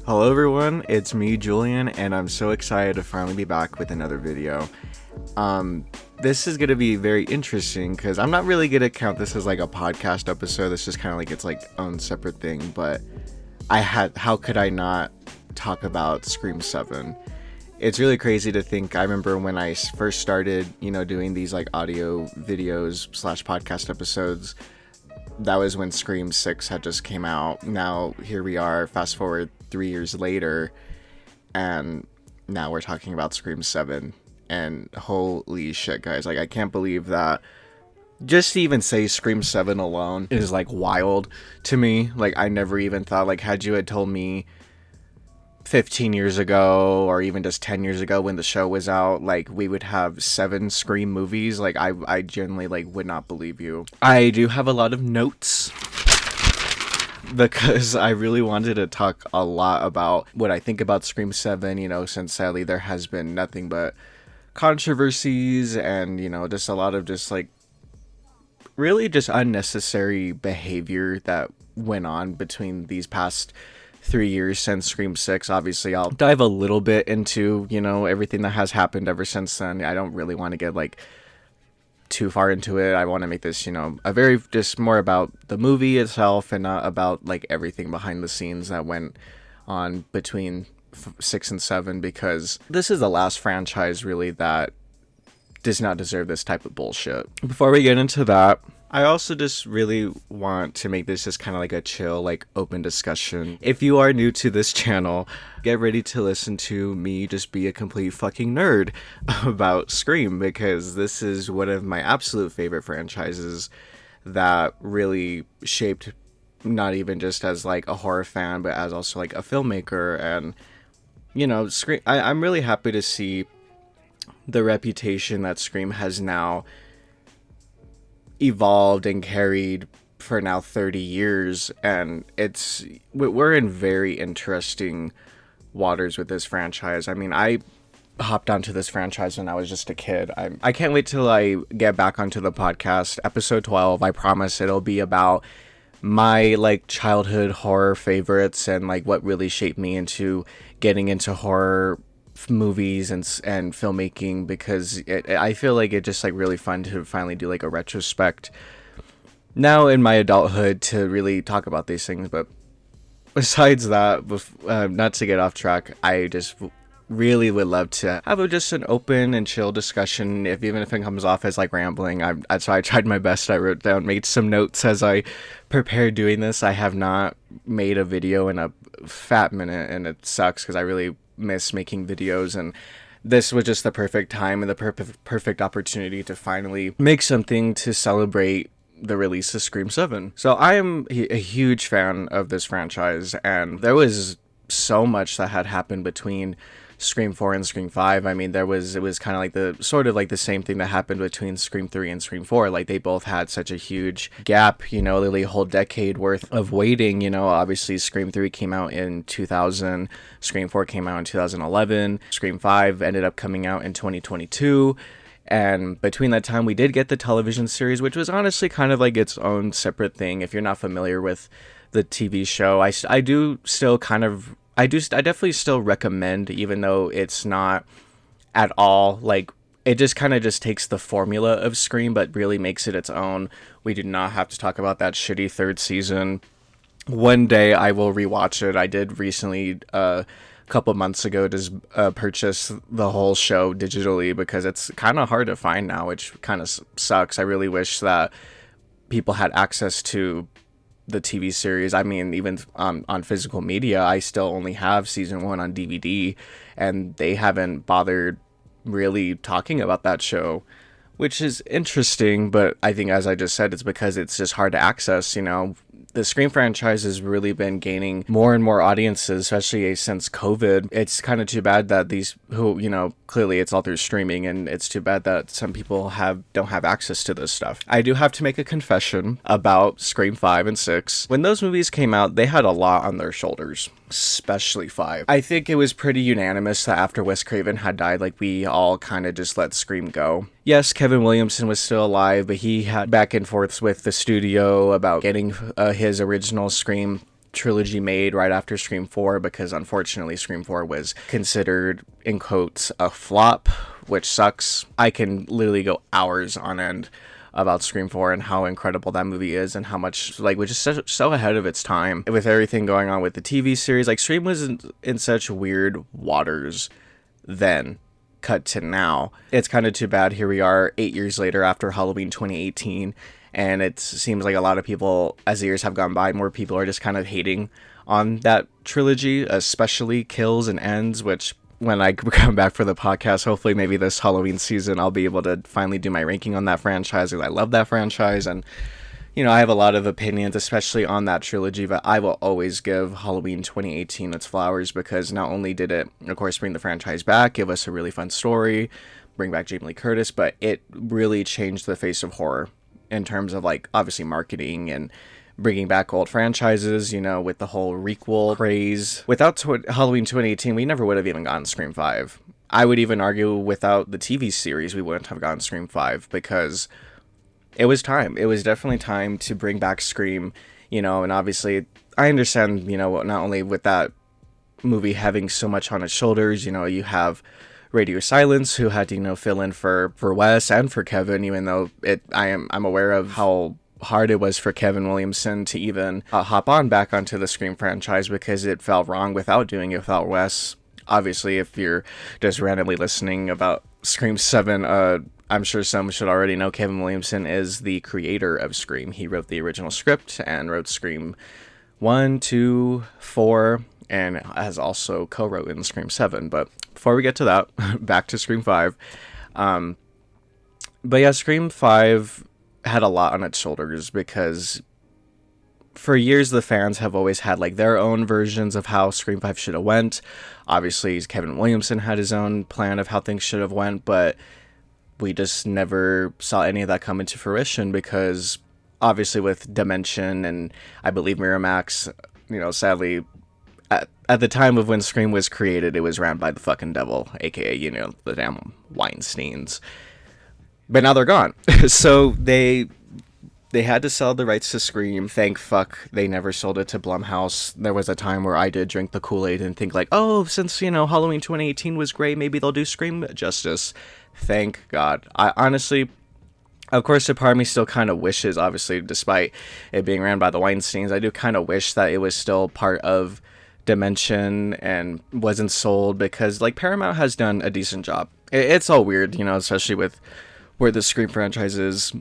Hello everyone, it's me Julian, and I'm so excited to finally be back with another video. This is gonna be very interesting because I'm not really gonna count this as like a podcast episode. This just kind of like it's like own separate thing. But how could I not talk about Scream 7? It's really crazy to think. I remember when I first started, doing these like audio videos / podcast episodes. That was when Scream 6 had just came out. Now here we are, fast forward 3 years later, and now we're talking about Scream 7. And holy shit, guys, like I can't believe that just to even say Scream 7 alone is like wild to me. Like I never even thought, like had you had told me 15 years ago or even just 10 years ago when the show was out, like we would have 7 Scream movies, like I genuinely like would not believe you. I do have a lot of notes because I really wanted to talk a lot about what I think about Scream 7, since sadly there has been nothing but controversies and, just a lot of just like really just unnecessary behavior that went on between these past 3 years since Scream 6. Obviously, I'll dive a little bit into, everything that has happened ever since then. I don't really want to get like too far into it. I want to make this, a very just more about the movie itself and not about like everything behind the scenes that went on between 6 and 7, because this is the last franchise really that does not deserve this type of bullshit. Before we get into that, I also just really want to make this just kind of like a chill, like open discussion. If you are new to this channel, get ready to listen to me just be a complete fucking nerd about Scream, because this is one of my absolute favorite franchises that really shaped not even just as like a horror fan, but as also like a filmmaker. And, Scream, I'm really happy to see the reputation that Scream has now evolved and carried for now 30 years, and we're in very interesting waters with this franchise. I mean, I hopped onto this franchise when I was just a kid. I can't wait till I get back onto the podcast. Episode 12, I promise it'll be about my like childhood horror favorites and like what really shaped me into getting into horror movies and filmmaking, because I feel like it's just like really fun to finally do like a retrospect now in my adulthood to really talk about these things. But besides that, not to get off track, I just really would love to have just an open and chill discussion, even if it comes off as like rambling. So I tried my best. I made some notes as I prepared doing this. I have not made a video in a fat minute, and it sucks because I really miss making videos, and this was just the perfect time and the perfect opportunity to finally make something to celebrate the release of Scream 7. So I am a huge fan of this franchise, and there was so much that had happened between Scream 4 and Scream 5. I mean, it was kind of like the same thing that happened between Scream 3 and Scream 4. Like they both had such a huge gap, literally a whole decade worth of waiting. Obviously Scream 3 came out in 2000, Scream 4 came out in 2011, Scream 5 ended up coming out in 2022. And between that time, we did get the television series, which was honestly kind of like its own separate thing. If you're not familiar with the TV show, I definitely still recommend, even though it's not at all like, it just kind of just takes the formula of Scream but really makes it its own. We do not have to talk about that shitty 3rd season. One day I will rewatch it. I did recently, a couple months ago, just purchase the whole show digitally, because it's kind of hard to find now, which kind of sucks. I really wish that people had access to the TV series. I mean, even on physical media, I still only have season 1 on DVD, and they haven't bothered really talking about that show, which is interesting. But I think, as I just said, it's because it's just hard to access. The Scream franchise has really been gaining more and more audiences, especially since COVID. It's kind of too bad that these who, clearly it's all through streaming, and it's too bad that some people don't have access to this stuff. I do have to make a confession about Scream 5 and 6. When those movies came out, they had a lot on their shoulders, especially 5. I think it was pretty unanimous that after Wes Craven had died, like we all kind of just let Scream go. Yes, Kevin Williamson was still alive, but he had back and forths with the studio about getting his original Scream trilogy made right after Scream 4 because unfortunately Scream 4 was considered, in quotes, a flop, which sucks. I can literally go hours on end about Scream 4 and how incredible that movie is and how much, like, which is so ahead of its time with everything going on with the TV series. Like, Scream was in such weird waters then. Cut to now. It's kind of too bad. Here we are 8 years later after Halloween 2018, and it seems like a lot of people, as the years have gone by, more people are just kind of hating on that trilogy, especially Kills and Ends, which when I come back for the podcast, hopefully maybe this Halloween season, I'll be able to finally do my ranking on that franchise, because I love that franchise. And, you know, I have a lot of opinions, especially on that trilogy, but I will always give Halloween 2018 its flowers, because not only did it, of course, bring the franchise back, give us a really fun story, bring back Jamie Lee Curtis, but it really changed the face of horror in terms of, like, obviously marketing and bringing back old franchises, you know, with the whole requel craze. Without Halloween 2018, we never would have even gotten Scream 5. I would even argue without the TV series, we wouldn't have gotten Scream 5, because it was time. It was definitely time to bring back Scream, you know, and obviously I understand, you know, not only with that movie having so much on its shoulders, you know, you have Radio Silence, who had to, you know, fill in for Wes and for Kevin, even though I'm aware of how hard it was for Kevin Williamson to even hop on back onto the Scream franchise, because it felt wrong without doing it without Wes. Obviously, if you're just randomly listening about Scream 7, I'm sure some should already know Kevin Williamson is the creator of Scream. He wrote the original script and wrote Scream 1, 2, 4, and has also co-wrote in Scream 7. But before we get to that, back to Scream 5. But yeah, Scream 5 had a lot on its shoulders, because for years the fans have always had like their own versions of how Scream 5 should have went. Obviously Kevin Williamson had his own plan of how things should have went, but we just never saw any of that come into fruition, because obviously with Dimension and I believe Miramax, you know, sadly at the time of when Scream was created, it was ran by the fucking devil, aka, you know, the damn Weinsteins. But now they're gone. So they had to sell the rights to Scream. Thank fuck they never sold it to Blumhouse. There was a time where I did drink the Kool-Aid and think like, oh, since, you know, Halloween 2018 was great, maybe they'll do Scream justice. Thank God. I honestly, of course, a part of me still kind of wishes, obviously, despite it being ran by the Weinsteins, I do kind of wish that it was still part of Dimension and wasn't sold, because, like, Paramount has done a decent job. It's all weird, you know, especially with where the Scream franchise is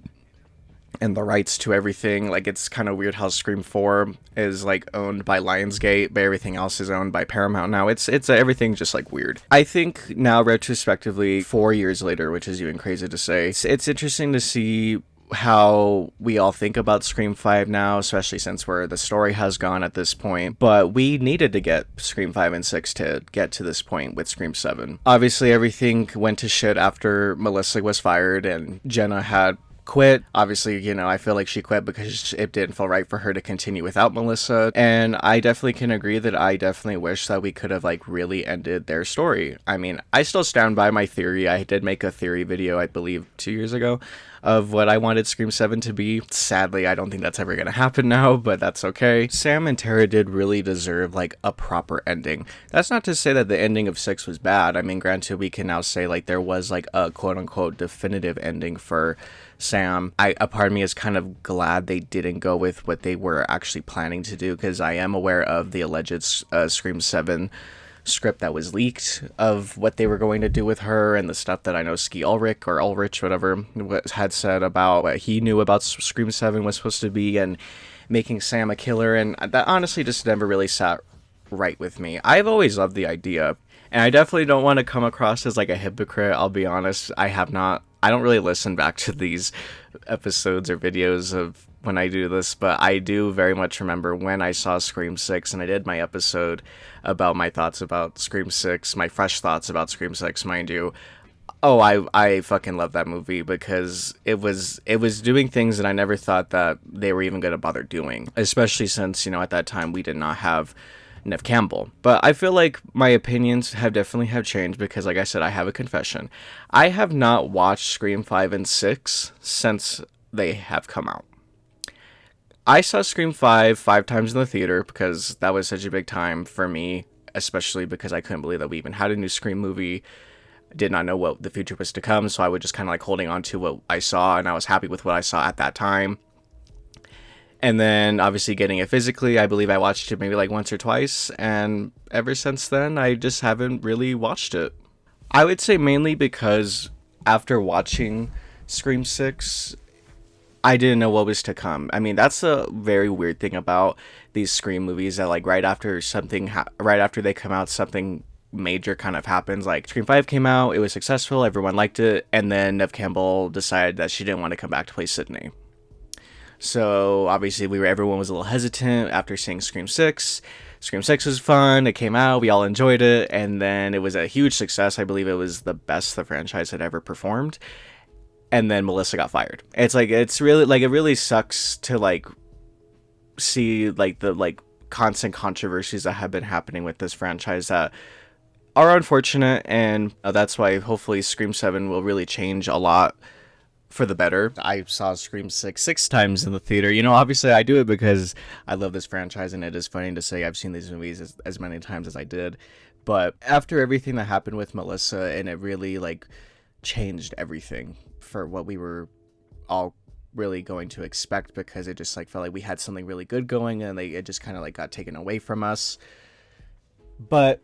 and the rights to everything. Like, it's kind of weird how Scream 4 is like owned by Lionsgate, but everything else is owned by Paramount now. It's everything just like weird. I think now retrospectively, 4 years later, which is even crazy to say, it's interesting to see how we all think about Scream 5 now, especially since where the story has gone at this point. But we needed to get Scream 5 and 6 to get to this point with Scream 7. Obviously, everything went to shit after Melissa was fired and Jenna had quit. Obviously, you know, I feel like she quit because it didn't feel right for her to continue without Melissa. And I definitely can agree that I definitely wish that we could have like really ended their story. I mean, I still stand by my theory. I did make a theory video, I believe 2 years ago, of what I wanted Scream 7 to be. Sadly, I don't think that's ever going to happen now, but that's okay. Sam and Tara did really deserve like a proper ending. That's not to say that the ending of 6 was bad. I mean, granted, we can now say like there was like a quote unquote definitive ending for Sam. A part of me is kind of glad they didn't go with what they were actually planning to do, because I am aware of the alleged Scream 7 script that was leaked of what they were going to do with her, and the stuff that I know Ski Ulrich, whatever, had said about what he knew about Scream 7 was supposed to be, and making Sam a killer, and that honestly just never really sat right with me. I've always loved the idea, and I definitely don't want to come across as like a hypocrite. I'll be honest, I don't really listen back to these episodes or videos of when I do this, but I do very much remember when I saw Scream 6, and I did my episode about my thoughts about Scream 6, my fresh thoughts about Scream 6, mind you. Oh, I fucking love that movie, because it was doing things that I never thought that they were even going to bother doing, especially since, you know, at that time we did not have Neve Campbell. But I feel like my opinions have definitely changed, because like I said, I have a confession. I have not watched Scream 5 and 6 since they have come out. I saw Scream 5 times in the theater because that was such a big time for me, especially because I couldn't believe that we even had a new Scream movie. Did not know what the future was to come, so I was just kind of like holding on to what I saw, and I was happy with what I saw at that time. And then obviously getting it physically, I believe I watched it maybe like once or twice, and ever since then, I just haven't really watched it. I would say mainly because after watching Scream 6, I didn't know what was to come. I mean, that's a very weird thing about these Scream movies that like right after they come out, something major kind of happens. Like Scream 5 came out, it was successful, everyone liked it, and then Neve Campbell decided that she didn't want to come back to play Sydney. So obviously everyone was a little hesitant after seeing Scream 6. Scream 6 was fun, it came out, we all enjoyed it, and then it was a huge success. I believe it was the best the franchise had ever performed. And then Melissa got fired. It's really like, it really sucks to like see like the like constant controversies that have been happening with this franchise that are unfortunate, and that's why hopefully Scream 7 will really change a lot for the better. I saw Scream 6 times in the theater. You know, obviously I do it because I love this franchise, and it is funny to say I've seen these movies as many times as I did. But after everything that happened with Melissa, and it really like changed everything for what we were all really going to expect, because it just like felt like we had something really good going, and it just kind of like got taken away from us. But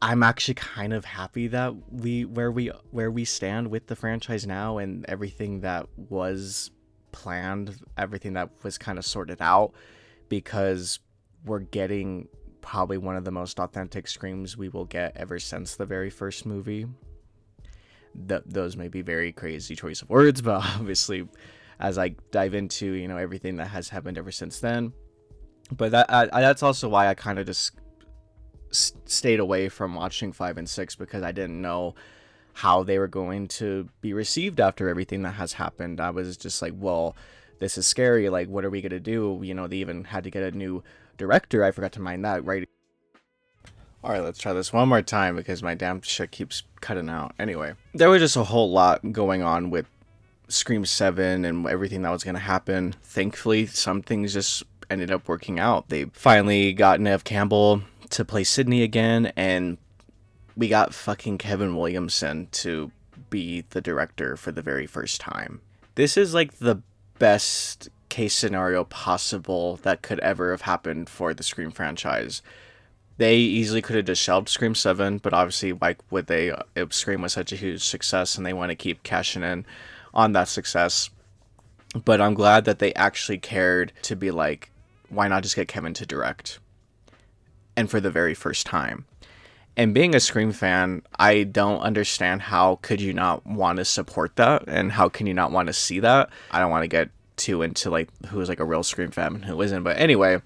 I'm actually kind of happy that where we stand with the franchise now, and everything that was planned, everything that was kind of sorted out, because we're getting probably one of the most authentic Screams we will get ever since the very first movie. Those may be very crazy choice of words, but obviously as I dive into, you know, everything that has happened ever since then. But that's also why I kind of just stayed away from watching 5 and 6, because I didn't know how they were going to be received after everything that has happened. I was just like, well, this is scary, like what are we gonna do? You know, they even had to get a new director. I forgot to mind that, right? All right, let's try this one more time because my damn shit keeps cutting out. Anyway, there was just a whole lot going on with Scream 7 and everything that was going to happen. Thankfully, some things just ended up working out. They finally got Neve Campbell to play Sydney again, and we got fucking Kevin Williamson to be the director for the very first time. This is like the best case scenario possible that could ever have happened for the Scream franchise. They easily could have just shelved Scream 7, but obviously, like, would they? If Scream was such a huge success and they want to keep cashing in on that success. But I'm glad that they actually cared to be like, why not just get Kevin to direct? And for the very first time. And being a Scream fan, I don't understand how could you not want to support that, and how can you not want to see that? I don't want to get too into like who's like a real Scream fan and who isn't, but anyway,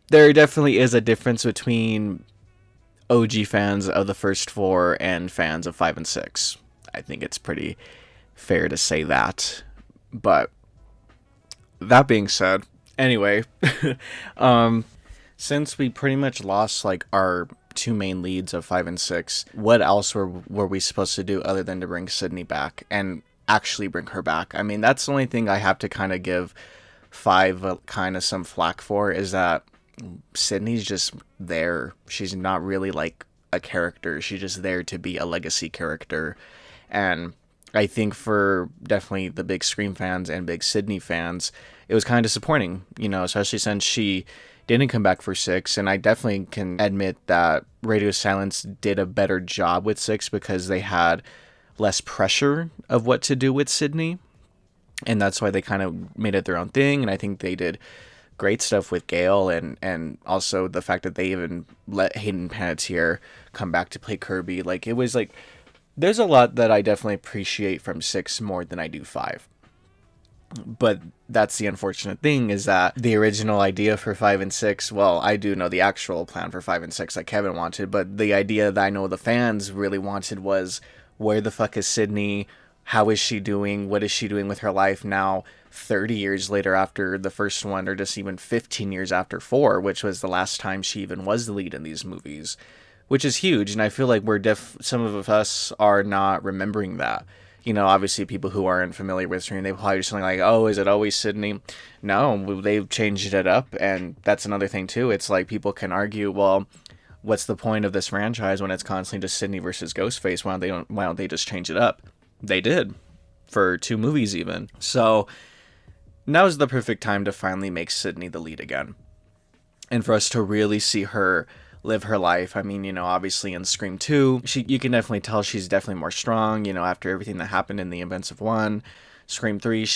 there definitely is a difference between OG fans of the first four and fans of 5 and 6. I think it's pretty fair to say that. But that being said, anyway, since we pretty much lost like our two main leads of 5 and 6, what else were we supposed to do other than to bring Sydney back and actually bring her back? I mean, that's the only thing I have to kind of give 5 kind of some flack for, is that Sydney's just there. She's not really like a character. She's just there to be a legacy character. And I think for definitely the big Scream fans and big Sydney fans, it was kind of disappointing, you know, especially since she didn't come back for 6. And I definitely can admit that Radio Silence did a better job with 6 because they had less pressure of what to do with Sydney. And that's why they kind of made it their own thing. And I think they did great stuff with Gale, and also the fact that they even let Hayden Panettiere come back to play Kirby. Like, it was like, there's a lot that I definitely appreciate from 6 more than I do 5. But that's the unfortunate thing, is that the original idea for 5 and 6, well, I do know the actual plan for 5 and 6 that Kevin wanted, but the idea that I know the fans really wanted was, where the fuck is Sydney? How is she doing? What is she doing with her life now, 30 years later after the first one, or just even 15 years after 4, which was the last time she even was the lead in these movies, which is huge. And I feel like some of us are not remembering that. You know, obviously people who aren't familiar with Scream, they probably just something like, oh, is it always Sydney? No, they've changed it up, and that's another thing too. It's like people can argue, well, what's the point of this franchise when it's constantly just Sydney versus Ghostface? Why don't they just change it up? They did for 2 movies even. So now's the perfect time to finally make Sydney the lead again, and for us to really see her live her life. I mean, you know, obviously in Scream 2, you can definitely tell she's definitely more strong, you know, after everything that happened in the events of 1. Scream 3,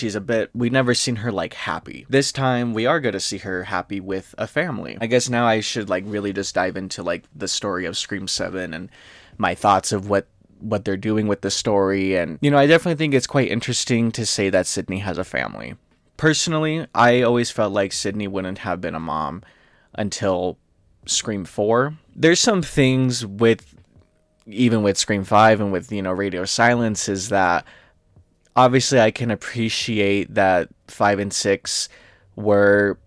we've never seen her, like, happy. This time, we are going to see her happy with a family. I guess now I should, like, really just dive into, like, the story of Scream 7 and my thoughts of what they're doing with the story. And, you know, I definitely think it's quite interesting to say that Sydney has a family. Personally, I always felt like Sydney wouldn't have been a mom until Scream 4. There's some things even with Scream 5 and with, you know, Radio Silence, is that obviously I can appreciate that 5 and 6 were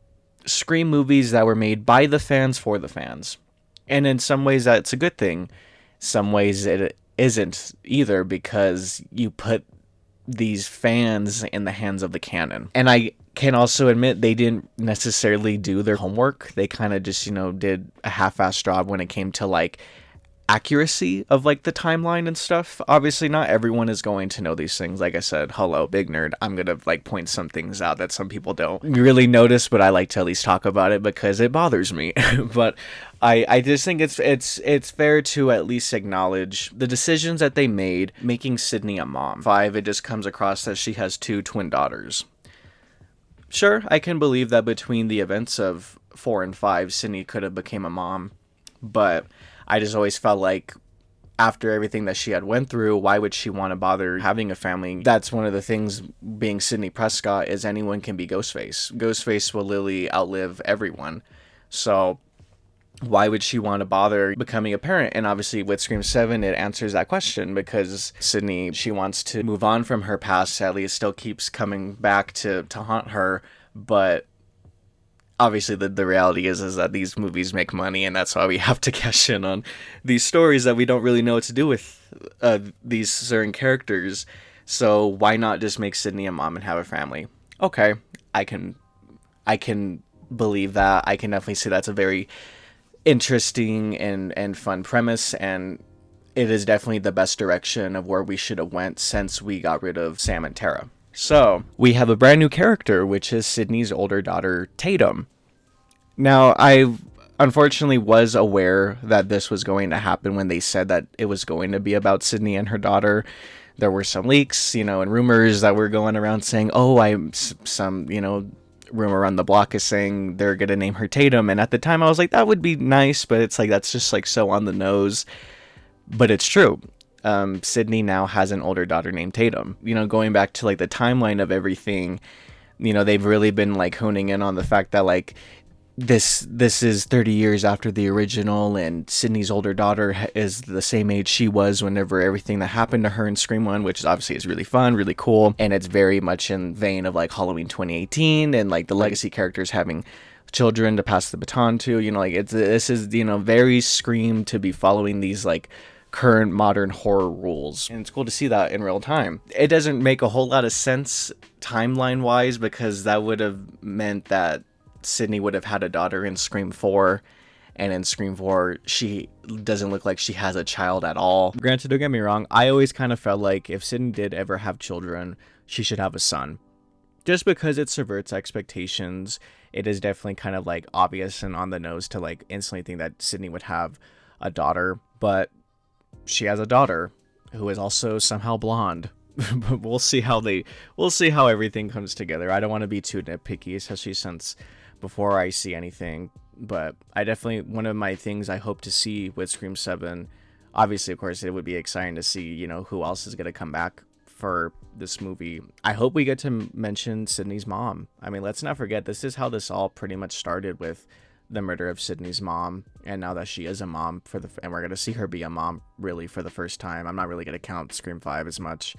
Scream movies that were made by the fans for the fans. And in some ways that's a good thing. Some ways it isn't either, because you put these fans in the hands of the canon. And I can also admit they didn't necessarily do their homework. They kind of just, you know, did a half-assed job when it came to, like, accuracy of, like, the timeline and stuff. Obviously not everyone is going to know these things. Like I said, hello, big nerd. I'm gonna, like, point some things out that some people don't really notice, but I like to at least talk about it because it bothers me. But I just think it's fair to at least acknowledge the decisions that they made making Sydney a mom. 5, it just comes across that she has 2 twin daughters. Sure, I can believe that between the events of 4 and 5, Sydney could have became a mom, but I just always felt like after everything that she had went through, why would she want to bother having a family? That's one of the things being Sidney Prescott, is anyone can be Ghostface. Ghostface will literally outlive everyone. So why would she want to bother becoming a parent? And obviously with Scream 7, it answers that question, because Sydney, she wants to move on from her past. Sadly, it still keeps coming back to haunt her. But obviously the reality is that these movies make money, and that's why we have to cash in on these stories that we don't really know what to do with these certain characters. So why not just make Sydney a mom and have a family? Okay, I can believe that. I can definitely see that's a very interesting and fun premise, and it is definitely the best direction of where we should have went since we got rid of Sam and Tara. So we have a brand new character, which is Sydney's older daughter, Tatum. Now, I unfortunately was aware that this was going to happen when they said that it was going to be about Sydney and her daughter. There were some leaks, you know, and rumors that were going around saying, some, you know, rumor on the block is saying they're gonna name her Tatum. And at the time I was like, that would be nice, but it's like, that's just like so on the nose. But it's true. Sydney now has an older daughter named Tatum. You know, going back to like the timeline of everything, you know, they've really been like honing in on the fact that like this is 30 years after the original, and Sydney's older daughter is the same age she was whenever everything that happened to her in Scream 1, which obviously is really fun, really cool, and it's very much in vein of like Halloween 2018 and like the legacy characters having children to pass the baton to. You know, like this is, you know, very Scream to be following these like current modern horror rules, and it's cool to see that in real time. It doesn't make a whole lot of sense timeline wise, because that would have meant that Sydney would have had a daughter in Scream 4, and in Scream 4 she doesn't look like she has a child at all. Granted, don't get me wrong, I always kind of felt like if Sydney did ever have children, she should have a son, just because it subverts expectations. It is definitely kind of like obvious and on the nose to like instantly think that Sydney would have a daughter, but she has a daughter who is also somehow blonde. But we'll see how everything comes together. I don't want to be too nitpicky, especially since before I see anything, but I definitely, one of my things I hope to see with Scream 7, obviously, of course, it would be exciting to see, you know, who else is going to come back for this movie. I hope we get to mention Sydney's mom. I mean, let's not forget, this is how this all pretty much started, with the murder of Sydney's mom, and now that she is a mom and we're going to see her be a mom really for the first time. I'm not really going to count Scream 5 as much.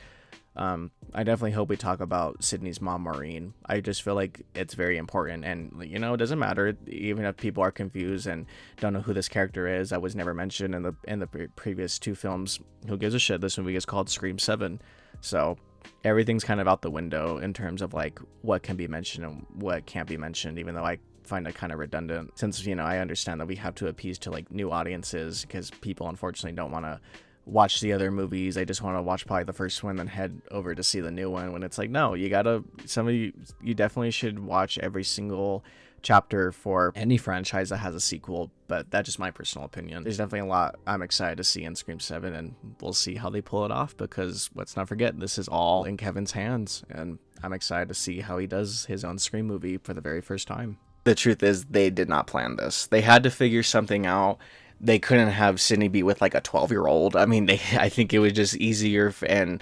I definitely hope we talk about Sydney's mom, Maureen. I just feel like it's very important, and you know, it doesn't matter even if people are confused and don't know who this character is. I was never mentioned in the previous 2 films. Who gives a shit? This movie is called Scream 7, So everything's kind of out the window in terms of like what can be mentioned and what can't be mentioned, even though I find it kind of redundant, since, you know, I understand that we have to appease to like new audiences, because people unfortunately don't want to watch the other movies. They just want to watch probably the first one, then head over to see the new one, when it's like, no, you gotta, some of you definitely should watch every single chapter for any franchise that has a sequel. But that's just my personal opinion. There's definitely a lot I'm excited to see in Scream 7, and we'll see how they pull it off, because let's not forget, this is all in Kevin's hands, and I'm excited to see how he does his own Scream movie for the very first time. The truth is, they did not plan this. They had to figure something out. They couldn't have Sydney be with like a 12-year-old. I mean, I think it was just easier and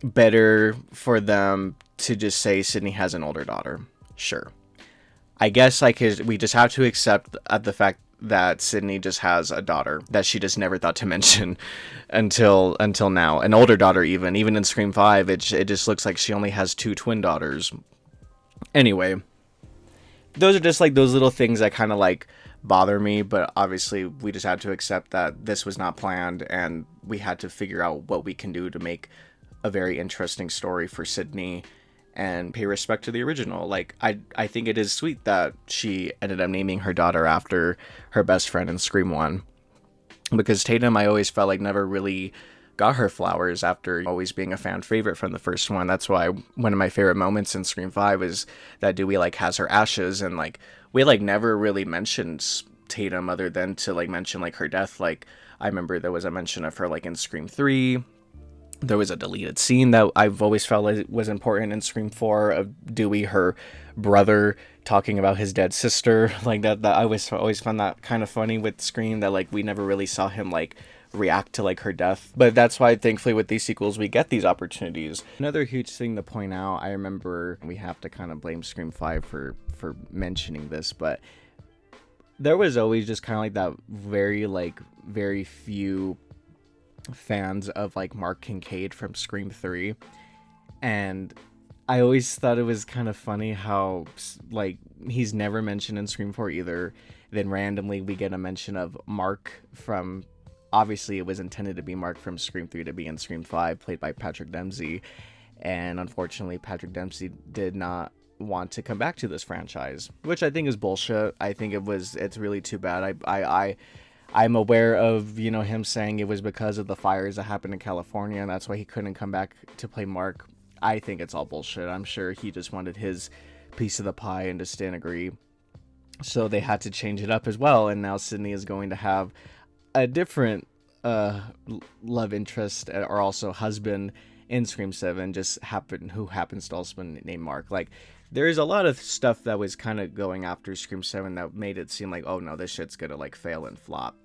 better for them to just say Sydney has an older daughter. Sure. I guess like we just have to accept the fact that Sydney just has a daughter that she just never thought to mention until now. An older daughter, even in Scream 5, it just looks like she only has 2 twin daughters. Anyway, those are just like those little things that kind of like bother me, but obviously we just had to accept that this was not planned, and we had to figure out what we can do to make a very interesting story for Sydney and pay respect to the original. Like, I think it is sweet that she ended up naming her daughter after her best friend in Scream 1, because Tatum, I always felt like, never really got her flowers after always being a fan favorite from the first one. That's why one of my favorite moments in Scream 5 is that Dewey like has her ashes, and like we like never really mentioned Tatum other than to like mention like her death. Like, I remember there was a mention of her like in Scream 3. There was a deleted scene that I've always felt like was important in Scream 4 of Dewey, her brother, talking about his dead sister. Like that I always found that kind of funny with Scream, that like we never really saw him like react to like her death. But that's why thankfully with these sequels we get these opportunities. Another huge thing to point out, I remember, we have to kind of blame Scream 5 for mentioning this, but there was always just kind of like that very few fans of like Mark Kincaid from Scream 3, and I always thought it was kind of funny how like he's never mentioned in Scream 4 either. Then randomly we get a mention of Mark from, obviously it was intended to be Mark from Scream 3 to be in Scream 5, played by Patrick Dempsey, and unfortunately Patrick Dempsey did not want to come back to this franchise, which I think is bullshit. I think it's really too bad. I'm aware of, you know, him saying it was because of the fires that happened in California, and that's why he couldn't come back to play Mark. I think it's all bullshit. I'm sure he just wanted his piece of the pie and just didn't agree. So they had to change it up as well, and now Sydney is going to have a different love interest, or also husband, in Scream 7, who happens to also be named Mark. Like, there's a lot of stuff that was kind of going after Scream 7 that made it seem like, oh no, this shit's gonna like fail and flop.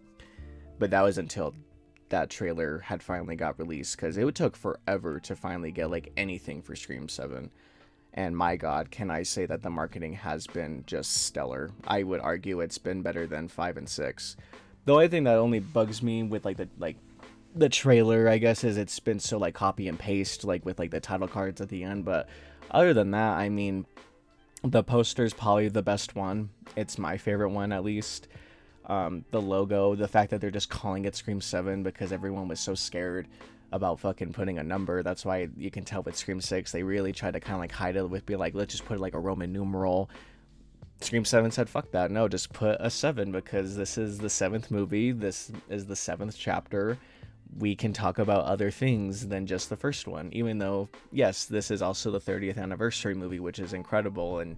But that was until that trailer had finally got released, because it took forever to finally get like anything for Scream 7. And my god, can I say that the marketing has been just stellar. I would argue it's been better than 5 and 6. The only thing that only bugs me with the trailer, I guess, is it's been so like copy and paste, like with like the title cards at the end. But other than that, I mean, the poster's probably the best one. It's my favorite one, at least. The logo, the fact that they're just calling it Scream 7 because everyone was so scared about fucking putting a number. That's why you can tell with Scream 6 they really tried to kind of like hide it with, be like, let's just put like a Roman numeral. Scream 7 said, fuck that, no, just put a 7, because this is the 7th movie, this is the 7th chapter. We can talk about other things than just the first one, even though, yes, this is also the 30th anniversary movie, which is incredible and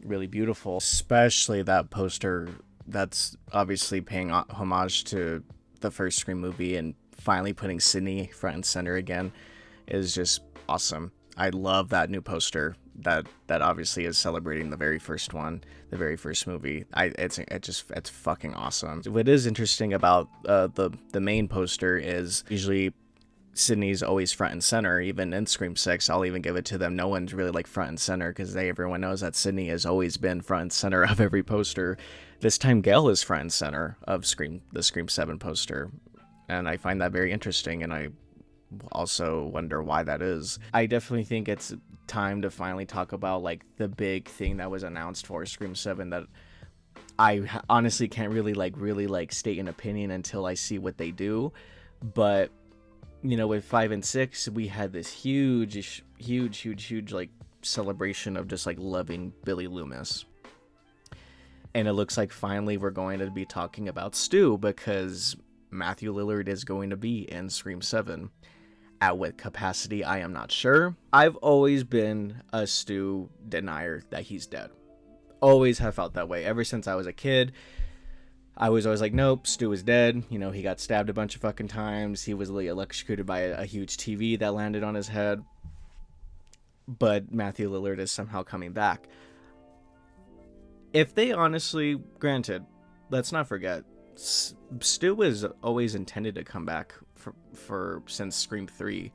really beautiful. Especially that poster that's obviously paying homage to the first Scream movie and finally putting Sydney front and center again is just awesome. I love that new poster that obviously is celebrating the very first one, the very first movie. It's fucking awesome. What is interesting about the main poster is usually Sydney's always front and center. Even in Scream 6, I'll even give it to them, no one's really like front and center, because everyone knows that Sydney has always been front and center of every poster. This time Gail is front and center of the Scream 7 poster, and I find that very interesting, and I also wonder why that is. I definitely think it's time to finally talk about like the big thing that was announced for Scream 7 that I honestly can't really state an opinion until I see what they do. But With 5 and 6, we had this huge like celebration of just like loving Billy Loomis. And it looks like finally we're going to be talking about Stu, because Matthew Lillard is going to be in Scream 7. At what capacity, I am not sure. I've always been a Stu denier that he's dead. Always have felt that way. Ever since I was a kid, I was always like, nope, Stu is dead. He got stabbed a bunch of fucking times. He was electrocuted by a huge TV that landed on his head. But Matthew Lillard is somehow coming back. If they honestly, granted, let's not forget, Stu was always intended to come back for since Scream 3.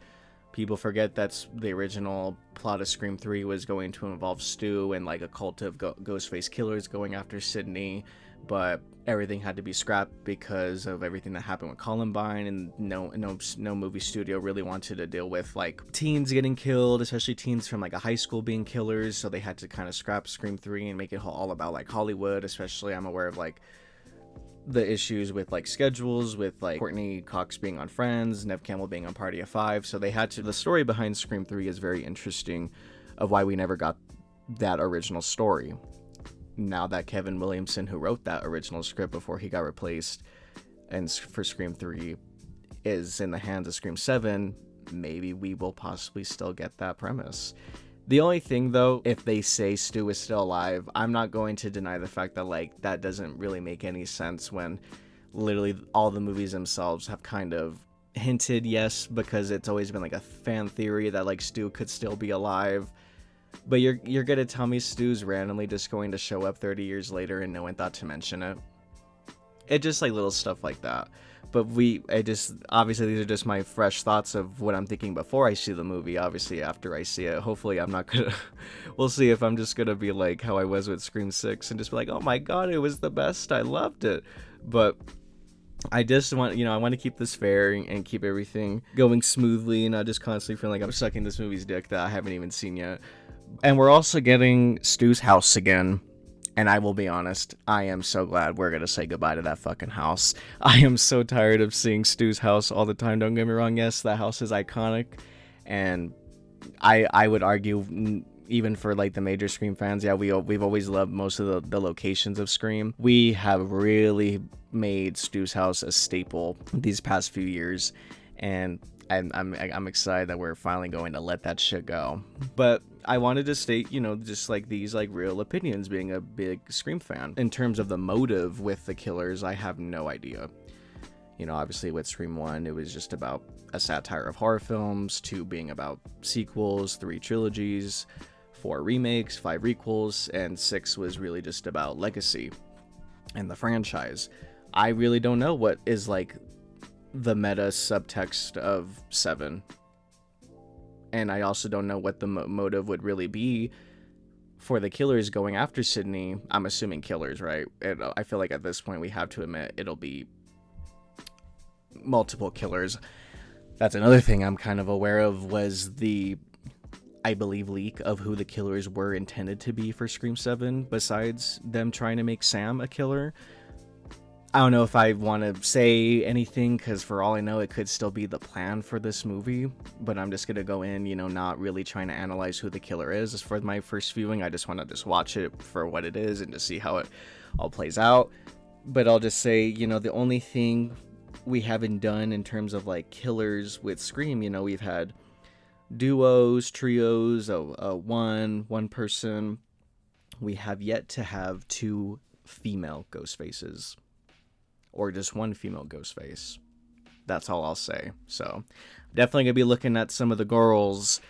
People forget that's the original plot of Scream 3 was going to involve Stu and like a cult of Ghostface killers going after Sydney, but everything had to be scrapped because of everything that happened with Columbine, and no movie studio really wanted to deal with like teens getting killed, especially teens from like a high school being killers, so they had to kind of scrap Scream 3 and make it all about like Hollywood. Especially I'm aware of like the issues with like schedules with like Courtney Cox being on Friends, Nev Campbell being on Party of Five, so they had to. The story behind Scream 3 is very interesting, of why we never got that original story. Now that Kevin Williamson, who wrote that original script before he got replaced and for Scream 3, is in the hands of Scream 7, maybe we will possibly still get that premise. The only thing, though, if they say Stu is still alive, I'm not going to deny the fact that, like, that doesn't really make any sense when literally all the movies themselves have kind of hinted yes, because it's always been, like, a fan theory that, like, Stu could still be alive. But you're gonna tell me Stu's randomly just going to show up 30 years later and no one thought to mention it? It just, like, little stuff like that. But obviously these are just my fresh thoughts of what I'm thinking before I see the movie. Obviously after I see it, hopefully I'm not gonna, we'll see if I'm just gonna be like how I was with Scream 6 and just be like, oh my god, it was the best, I loved it. But I just want, I want to keep this fair and keep everything going smoothly and not just constantly feeling like I'm sucking this movie's dick that I haven't even seen yet. And we're also getting Stu's house again. And I will be honest, I am so glad we're going to say goodbye to that fucking house. I am so tired of seeing Stu's house all the time. Don't get me wrong, yes, that house is iconic. And I would argue, even for like the major Scream fans, yeah, we've always loved most of the locations of Scream. We have really made Stu's house a staple these past few years. And I'm excited that we're finally going to let that shit go. But I wanted to state, just like these like real opinions, being a big Scream fan. In terms of the motive with the killers, I have no idea. Obviously with Scream 1, it was just about a satire of horror films, 2 being about sequels, 3 trilogies, 4 remakes, 5 requels, and 6 was really just about legacy and the franchise. I really don't know what is like the meta subtext of 7, and I also don't know what the motive would really be for the killers going after Sydney. I'm assuming killers, right? I feel like at this point we have to admit it'll be multiple killers. That's another thing I'm kind of aware of, was the, I believe, leak of who the killers were intended to be for Scream 7, besides them trying to make Sam a killer. I don't know if I want to say anything, because for all I know, it could still be the plan for this movie, but I'm just going to go in, not really trying to analyze who the killer is. As for my first viewing, I just want to just watch it for what it is and to see how it all plays out. But I'll just say, the only thing we haven't done in terms of like killers with Scream, we've had duos, trios, one person. We have yet to have 2 female Ghostfaces. Or just 1 female Ghostface. That's all I'll say. So, definitely gonna be looking at some of the girls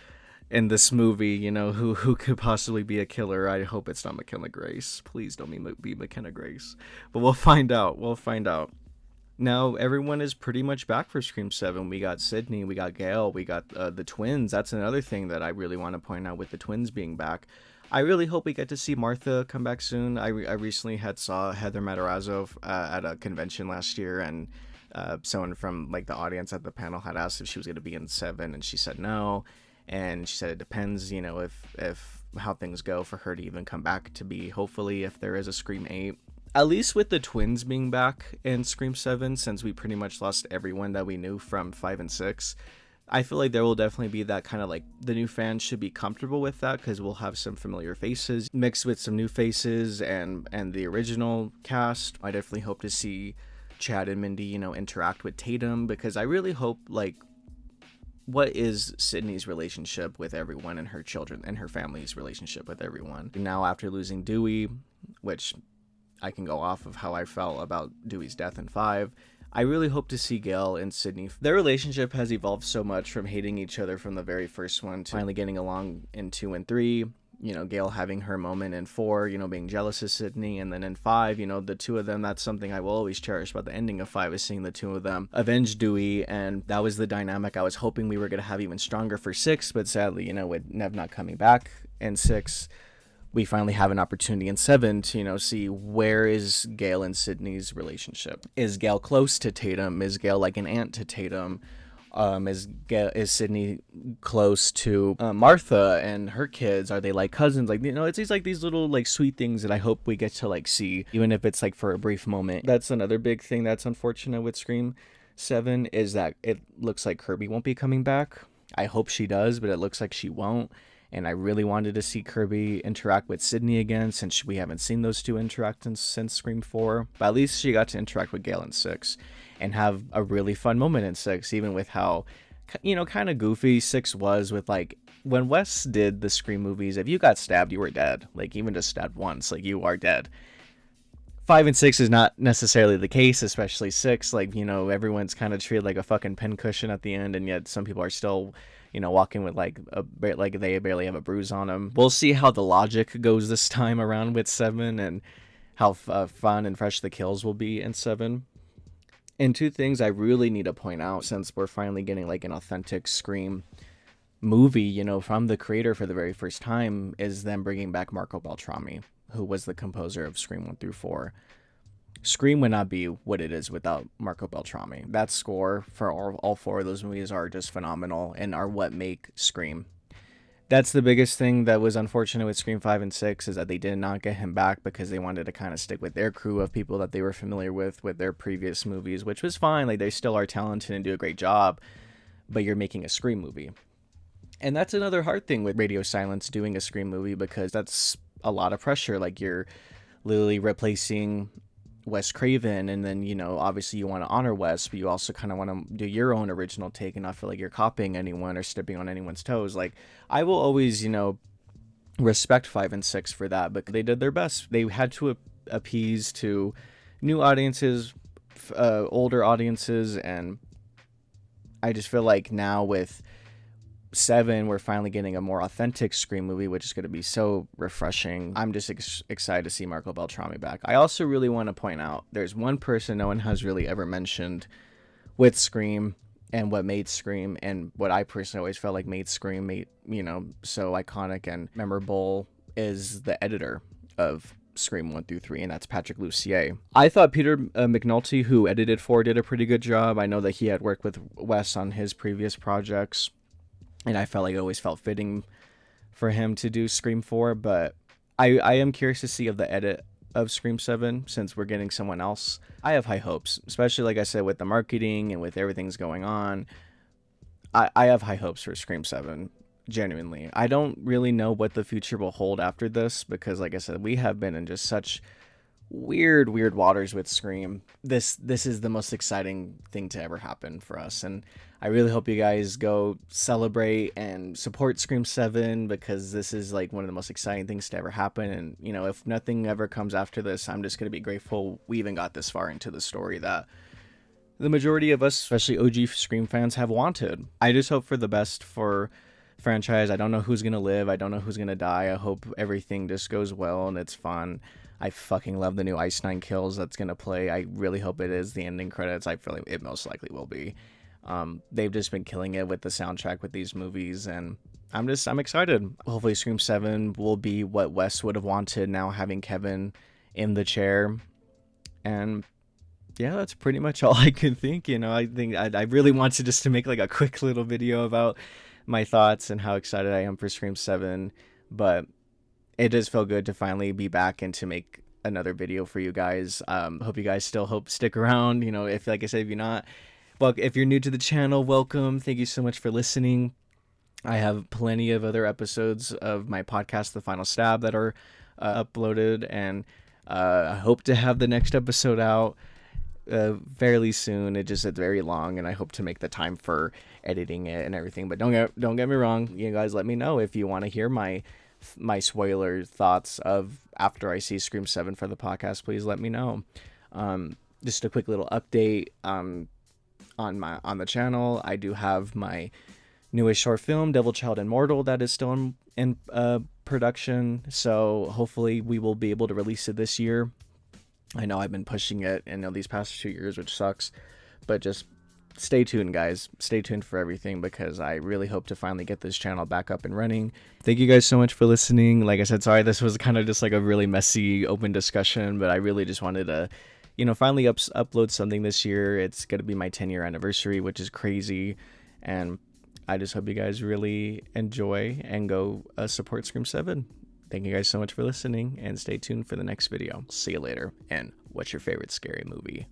in this movie, who could possibly be a killer. I hope it's not McKenna Grace. Please don't be McKenna Grace. But we'll find out. Now, everyone is pretty much back for Scream 7. We got Sydney, we got Gail, we got the twins. That's another thing that I really want to point out with the twins being back. I really hope we get to see Martha come back soon. I recently saw Heather Matarazzo at a convention last year, and someone from like the audience at the panel had asked if she was going to be in 7, and she said no. And she said it depends, if how things go for her to even come back to be, hopefully, if there is a Scream 8. At least with the twins being back in Scream 7, since we pretty much lost everyone that we knew from 5 and 6, I feel like there will definitely be that kind of like the new fans should be comfortable with that because we'll have some familiar faces mixed with some new faces and the original cast. I definitely hope to see Chad and Mindy, you know, interact with Tatum because I really hope like what is Sydney's relationship with everyone and her children and her family's relationship with everyone. Now after losing Dewey, which I can go off of how I felt about Dewey's death in 5. I really hope to see Gail and Sydney. Their relationship has evolved so much from hating each other from the very first one to finally getting along in 2 and 3. You know, Gail having her moment in 4, you know, being jealous of Sydney. And then in 5, you know, the two of them, that's something I will always cherish about the ending of 5 is seeing the two of them avenge Dewey. And that was the dynamic I was hoping we were going to have even stronger for 6. But sadly, you know, with Nev not coming back in 6, we finally have an opportunity in 7 to, you know, see where is Gail and Sydney's relationship. Is Gail close to Tatum? Is Gail like an aunt to Tatum? Is Sydney close to Martha and her kids? Are they like cousins? Like, you know, it's these little like sweet things that I hope we get to like see, even if it's like for a brief moment. That's another big thing that's unfortunate with Scream 7 is that it looks like Kirby won't be coming back. I hope she does, but it looks like she won't. And I really wanted to see Kirby interact with Sydney again since we haven't seen those two interact since Scream 4. But at least she got to interact with Gale in 6 and have a really fun moment in 6, even with how, you know, kind of goofy 6 was with like, when Wes did the Scream movies, if you got stabbed, you were dead. Like, even just stabbed once, like, you are dead. 5 and 6 is not necessarily the case, especially 6. Like, you know, everyone's kind of treated like a fucking pincushion at the end, and yet some people are still, you know, walking with like they barely have a bruise on them. We'll see how the logic goes this time around with 7 and how fun and fresh the kills will be in 7. And 2 things I really need to point out, since we're finally getting like an authentic Scream movie, you know, from the creator for the very first time, is them bringing back Marco Beltrami, who was the composer of Scream 1 through 4. Scream would not be what it is without Marco Beltrami. That score for all 4 of those movies are just phenomenal and are what make Scream. That's the biggest thing that was unfortunate with Scream 5 and 6 is that they did not get him back because they wanted to kind of stick with their crew of people that they were familiar with their previous movies, which was fine. Like, they still are talented and do a great job, but you're making a Scream movie. And that's another hard thing with Radio Silence doing a Scream movie because that's a lot of pressure. Like, you're literally replacing Wes Craven, and then, you know, obviously you want to honor Wes, but you also kind of want to do your own original take and not feel like you're copying anyone or stepping on anyone's toes. Like, I will always, you know, respect 5 and 6 for that, but they did their best. They had to appease to new audiences, older audiences, and I just feel like now with 7, we're finally getting a more authentic Scream movie, which is going to be so refreshing. I'm just excited to see Marco Beltrami back. I also really want to point out there's one person no one has really ever mentioned with Scream and what made Scream and what I personally always felt like made Scream, you know, so iconic and memorable, is the editor of Scream 1 through 3, and that's Patrick Lussier. I thought Peter McNulty, who edited 4, did a pretty good job. I know that he had worked with Wes on his previous projects, and I felt like it always felt fitting for him to do Scream 4, but I am curious to see of the edit of Scream 7 since we're getting someone else. I have high hopes, especially like I said with the marketing and with everything's going on. I have high hopes for Scream 7, genuinely. I don't really know what the future will hold after this because, like I said, we have been in just such weird waters with Scream. This is the most exciting thing to ever happen for us, and I really hope you guys go celebrate and support Scream 7 because this is like one of the most exciting things to ever happen. And, you know, if nothing ever comes after this, I'm just going to be grateful we even got this far into the story that the majority of us, especially OG Scream fans, have wanted. I just hope for the best for the franchise. I don't know who's going to live. I don't know who's going to die. I hope everything just goes well and it's fun. I fucking love the new Ice Nine Kills that's going to play. I really hope it is the ending credits. I feel like it most likely will be. They've just been killing it with the soundtrack with these movies, and I'm excited. Hopefully Scream 7 will be what Wes would have wanted, now having Kevin in the chair. And yeah, that's pretty much all I can think. You know, I think I really wanted just to make like a quick little video about my thoughts and how excited I am for Scream 7, but it does feel good to finally be back and to make another video for you guys. Hope you guys stick around. You know, if, like I said, if you're not, well, if you're new to the channel, welcome. Thank you so much for listening. I have plenty of other episodes of my podcast, The Final Stab, that are uploaded, and I hope to have the next episode out fairly soon. It's very long, and I hope to make the time for editing it and everything. But don't get me wrong, you guys. Let me know if you want to hear my spoiler thoughts of after I see Scream 7 for the podcast. Please let me know. Just a quick little update on the channel. I do have my newest short film, Devil Child Immortal, that is still in production. So hopefully we will be able to release it this year. I know I've been pushing it in these past 2 years, which sucks, but just stay tuned, guys. Stay tuned for everything, because I really hope to finally get this channel back up and running. Thank you guys so much for listening. Like I said, sorry, this was kind of just like a really messy open discussion, but I really just wanted to, finally upload something this year. It's going to be my 10-year anniversary, which is crazy, and I just hope you guys really enjoy and go support Scream 7. Thank you guys so much for listening, and stay tuned for the next video. See you later, and what's your favorite scary movie?